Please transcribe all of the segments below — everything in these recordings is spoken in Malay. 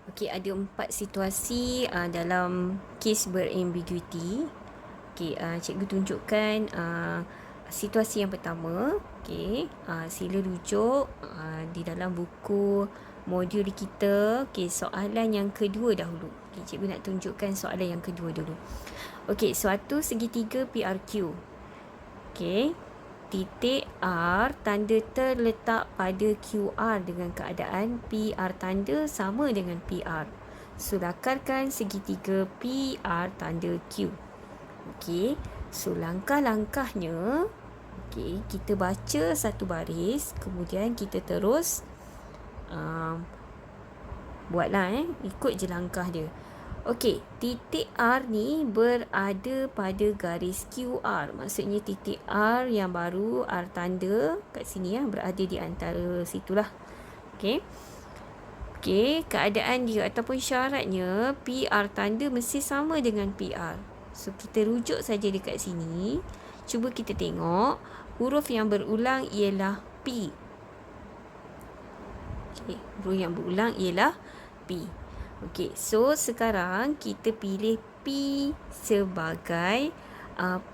Okey, ada 4 situasi dalam kes berambiguity. Okey, cikgu tunjukkan situasi yang pertama. Okey, sila rujuk di dalam buku modul kita. Okey, soalan yang kedua dahulu. Okey, cikgu nak tunjukkan soalan yang kedua dulu. Okey, suatu segitiga PRQ. Okey, titik R tanda terletak pada QR dengan keadaan PR tanda sama dengan PR. So, lakarkan segitiga PR tanda Q. Okey, so langkah-langkahnya, okey, kita baca satu baris, kemudian kita terus buatlah ikut je langkah dia. Okey, titik R ni berada pada garis QR. Maksudnya titik R yang baru, R tanda kat sini berada di antara situlah. Okey. Okey, keadaan dia ataupun syaratnya PR tanda mesti sama dengan PR. So, kita rujuk saja dekat sini. Cuba kita tengok huruf yang berulang ialah P. Okey, huruf yang berulang ialah P. Okey, so sekarang kita pilih P sebagai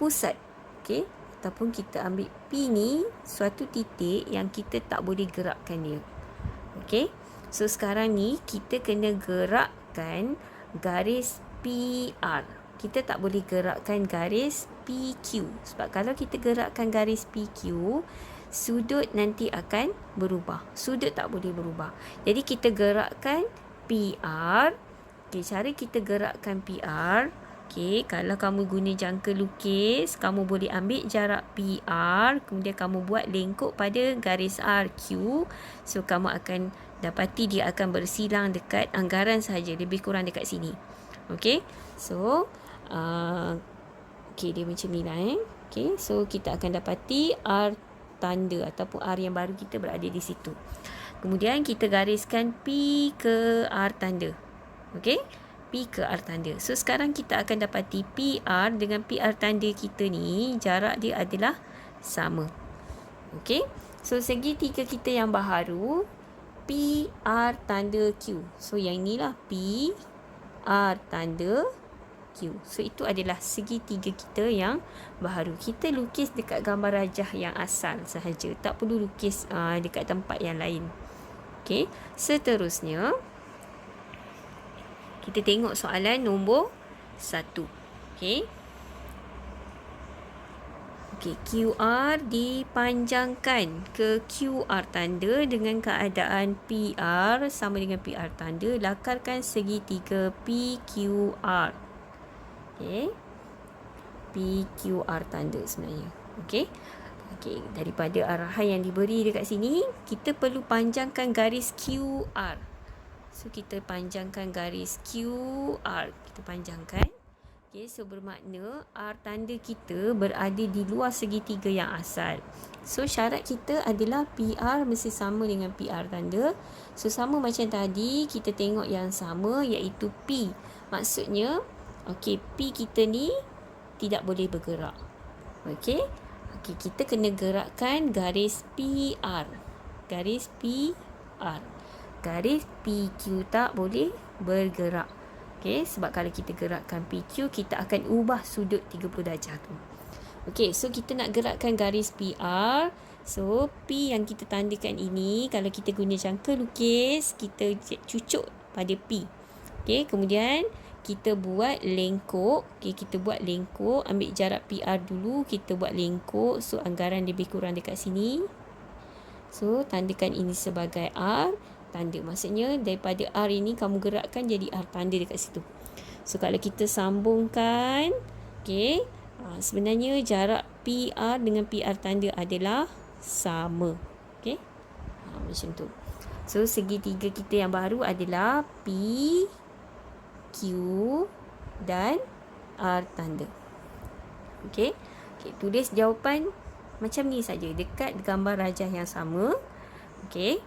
pusat. Okey, ataupun kita ambil P ni suatu titik yang kita tak boleh gerakkan dia. Okey, so sekarang ni kita kena gerakkan garis PR. Kita tak boleh gerakkan garis PQ. Sebab kalau kita gerakkan garis PQ, sudut nanti akan berubah. Sudut tak boleh berubah. Jadi kita gerakkan PR. Okey, cara kita gerakkan PR. Okey, kalau kamu guna jangka lukis, kamu boleh ambil jarak PR, kemudian kamu buat lengkuk pada garis RQ. So, kamu akan dapati dia akan bersilang dekat anggaran sahaja, lebih kurang dekat sini. Okey, so okey, dia macam ni lah Okey, so kita akan dapati R tanda ataupun R yang baru kita berada di situ. Kemudian kita gariskan P ke R tanda. Okey, P ke R tanda. So, sekarang kita akan dapati PR dengan PR tanda kita ni, jarak dia adalah sama. Okey, so segitiga kita yang baharu, PR tanda Q. So, yang inilah P, R tanda Q. So, itu adalah segitiga kita yang baharu. Kita lukis dekat gambar rajah yang asal sahaja. Tak perlu lukis dekat tempat yang lain. Okey, seterusnya kita tengok soalan nombor 1. Okey. Okey, QR dipanjangkan ke QR tanda dengan keadaan PR sama dengan PR tanda. Lakarkan segitiga PQR. Okey. PQR tanda sebenarnya. Okey. Okey, daripada arahan yang diberi dekat sini, kita perlu panjangkan garis QR. So, kita panjangkan garis QR. Kita panjangkan. Okey, so bermakna R tanda kita berada di luar segitiga yang asal. So, syarat kita adalah PR mesti sama dengan PR tanda. So, sama macam tadi, kita tengok yang sama iaitu P. Maksudnya, okey, P kita ni tidak boleh bergerak. Okey. Okey, kita kena gerakkan garis PR. Garis PR. Garis PQ tak boleh bergerak. Okey, sebab kalau kita gerakkan PQ, kita akan ubah sudut 30 darjah tu. Okey, so kita nak gerakkan garis PR. So, P yang kita tandakan ini, kalau kita guna jangka lukis, kita cucuk pada P. Okey, kemudian kita buat lengkuk. Okey, kita buat lengkuk. Ambil jarak PR dulu. Kita buat lengkuk. So, anggaran lebih kurang dekat sini. So, tandakan ini sebagai R tanda. Maksudnya, daripada R ini, kamu gerakkan jadi R tanda dekat situ. So, kalau kita sambungkan, okey, sebenarnya jarak PR dengan PR tanda adalah sama. Okey, macam tu. So, segitiga kita yang baru adalah P, Q dan R tanda. Okey. Okey, tulis jawapan macam ni saja dekat gambar rajah yang sama. Okey.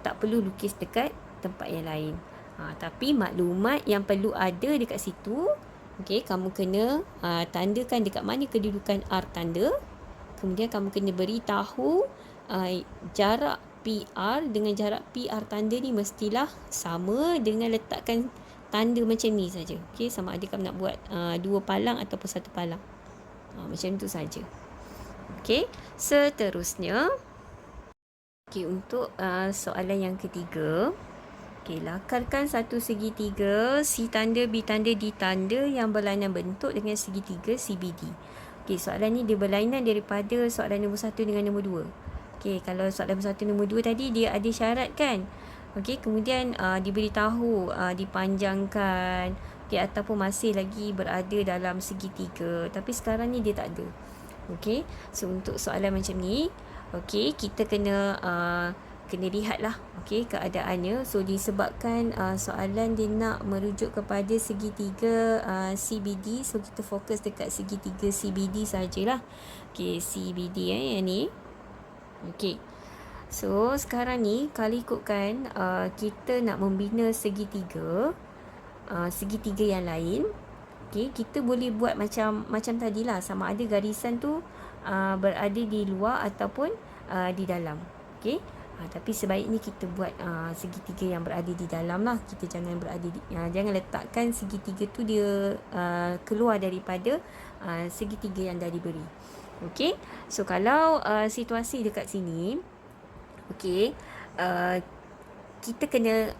Tak perlu lukis dekat tempat yang lain. Tapi maklumat yang perlu ada dekat situ, okey, kamu kena tandakan dekat mana kedudukan R tanda. Kemudian kamu kena beritahu jarak PR dengan jarak PR tanda ni mestilah sama dengan letakkan tanda macam ni saja. Okey, sama ada kamu nak buat 2 palang ataupun 1 palang. Macam tu saja. Okey, seterusnya. Okey, untuk soalan yang ketiga. Okey, lakarkan satu segitiga C tanda, B tanda, D tanda yang berlainan bentuk dengan segitiga CBD. Okey, soalan ni dia berlainan daripada soalan nombor 1 dengan nombor 2. Okey, kalau soalan nombor 1 nombor 2 tadi dia ada syarat kan? Okey, kemudian diberitahu dipanjangkan, okey, ataupun masih lagi berada dalam segitiga. Tapi sekarang ni dia tak ada. Okey, so untuk soalan macam ni, okey, kita kena lihatlah keadaannya. So disebabkan soalan dia nak merujuk kepada segitiga CBD, so kita fokus dekat segitiga CBD sajalah. Okey, CBD yang ni. Okey, so sekarang ni kalau ikutkan kita nak membina segitiga yang lain. Okey, kita boleh buat macam tadilah, sama ada garisan tu berada di luar ataupun di dalam. Okey, tapi sebaiknya kita buat segitiga yang berada di dalam lah. Kita jangan jangan letakkan segitiga tu dia keluar daripada segitiga yang dah diberi. Okey, so kalau situasi dekat sini, okey, kita kena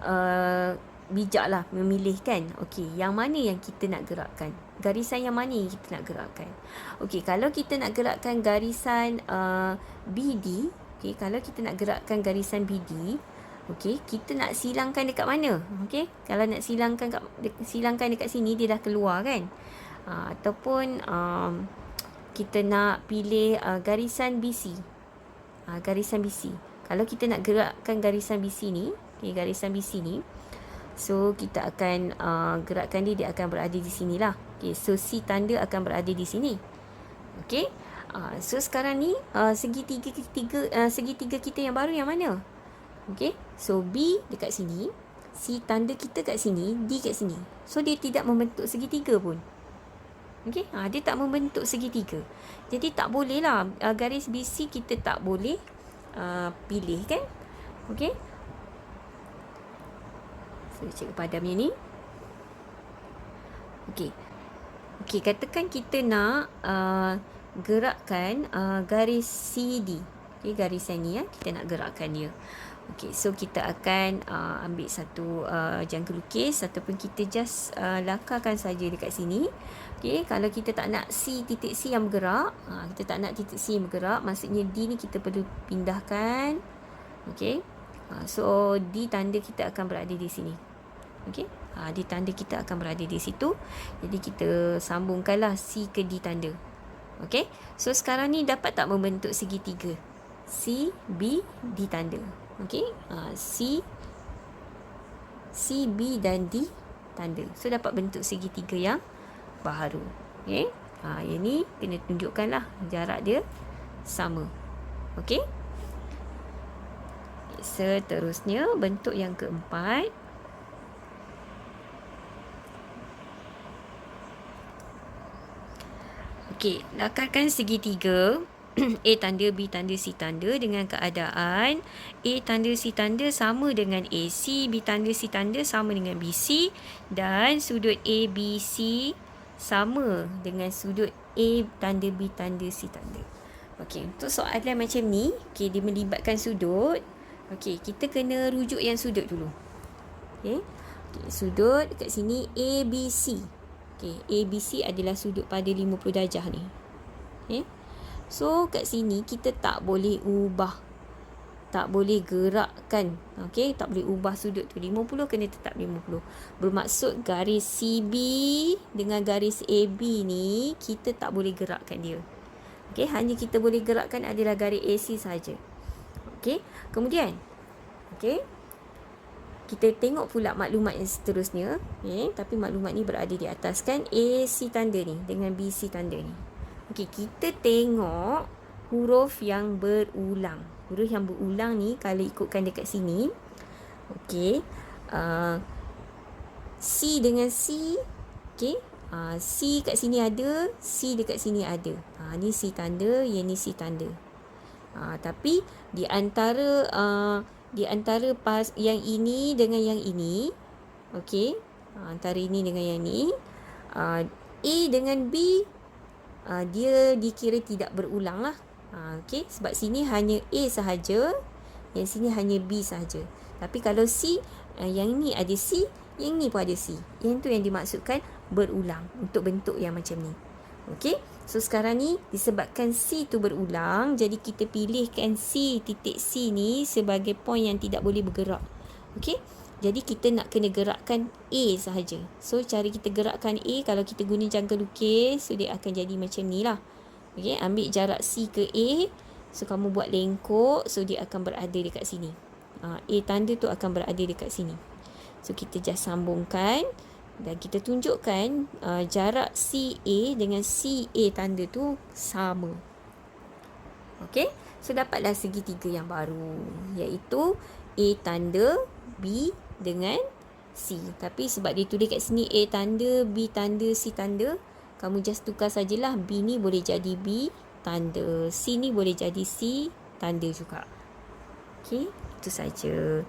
bijaklah memilih kan. Okey, yang mana yang kita nak gerakkan? Garisan yang mana yang kita nak gerakkan? Okey, kalau kita nak gerakkan garisan BD, okey, kalau kita nak gerakkan garisan BD, okey, kita nak silangkan dekat mana? Okey, kalau nak silangkan dekat sini, dia dah keluar kan? Ataupun kita nak pilih garisan BC. Garisan BC. Kalau kita nak gerakkan garisan BC ni, okey, garisan BC ni, so kita akan gerakkan dia akan berada di sinilah. Okey, so C tanda akan berada di sini. Okey. So sekarang ni segitiga kita yang baru yang mana? Okey, so B dekat sini, C tanda kita kat sini, D kat sini. So dia tidak membentuk segitiga pun. Okey, dia tak membentuk segitiga. Jadi tak boleh lah garis BC kita tak boleh pilih kan? Okey. So cikgu padamnya ni. Okey. Okey, katakan kita nak gerakkan garis CD. Okey, garisan ni kita nak gerakkan dia. Okey, so kita akan ambil satu jangka lukis ataupun kita just lakarkan saja dekat sini. Okey, kalau kita tak nak titik C yang bergerak, kita tak nak titik C yang bergerak, maksudnya D ni kita perlu pindahkan. Okey. So D tanda kita akan berada di sini. Okey. D tanda kita akan berada di situ. Jadi kita sambungkanlah C ke D tanda. Okey, so sekarang ni dapat tak membentuk segitiga? C, B, D tanda. Okey, C, B dan D tanda. So dapat bentuk segitiga yang baharu. Okey, yang ni kena tunjukkanlah jarak dia sama. Okey. Seterusnya bentuk yang keempat. Okey, lakarkan segitiga A tanda, B tanda, C tanda dengan keadaan A tanda, C tanda sama dengan AC, B tanda, C tanda sama dengan BC dan sudut ABC sama dengan sudut A tanda, B tanda, C tanda. Okey, untuk soalan macam ni, okey, dia melibatkan sudut. Okey, kita kena rujuk yang sudut dulu. Okey, sudut dekat sini ABC. Okay, ABC adalah sudut pada 50 darjah ni. Okay. So, kat sini kita tak boleh ubah. Tak boleh gerakkan. Okay, tak boleh ubah sudut tu. 50 kena tetap 50. Bermaksud garis CB dengan garis AB ni, kita tak boleh gerakkan dia. Okay, hanya kita boleh gerakkan adalah garis AC saja. Okay, kemudian. Okay. Kita tengok pula maklumat yang seterusnya. Tapi maklumat ni berada di atas kan. AC tanda ni dengan BC tanda ni. Okey, kita tengok huruf yang berulang. Huruf yang berulang ni kalau ikutkan dekat sini. Okey. C dengan C. Okey. C kat sini ada. C dekat sini ada. Ni C tanda. Yang ni C tanda. Tapi di antara pas yang ini dengan yang ini, okey, antara ini dengan yang ni, A dengan B dia dikira tidak berulang lah. Okey, sebab sini hanya A sahaja, yang sini hanya B sahaja. Tapi kalau C, yang ni ada C, yang ni pun ada C. Yang tu yang dimaksudkan berulang untuk bentuk yang macam ni. Okey, so sekarang ni disebabkan C tu berulang, jadi kita pilihkan C titik C ni sebagai point yang tidak boleh bergerak. Okey, jadi kita nak kena gerakkan A sahaja. So cara kita gerakkan A, kalau kita guna jangka lukis, so dia akan jadi macam ni lah. Okey, ambil jarak C ke A, so kamu buat lengkok, so dia akan berada dekat sini. A tanda tu akan berada dekat sini. So kita just sambungkan dan kita tunjukkan jarak CA dengan CA tanda tu sama. Okey, so dapatlah segitiga yang baru, iaitu A tanda B dengan C. Tapi sebab dia tulis kat sini A tanda, B tanda, C tanda, kamu just tukar sajalah. B ni boleh jadi B tanda, C ni boleh jadi C tanda juga. Okey, itu saja.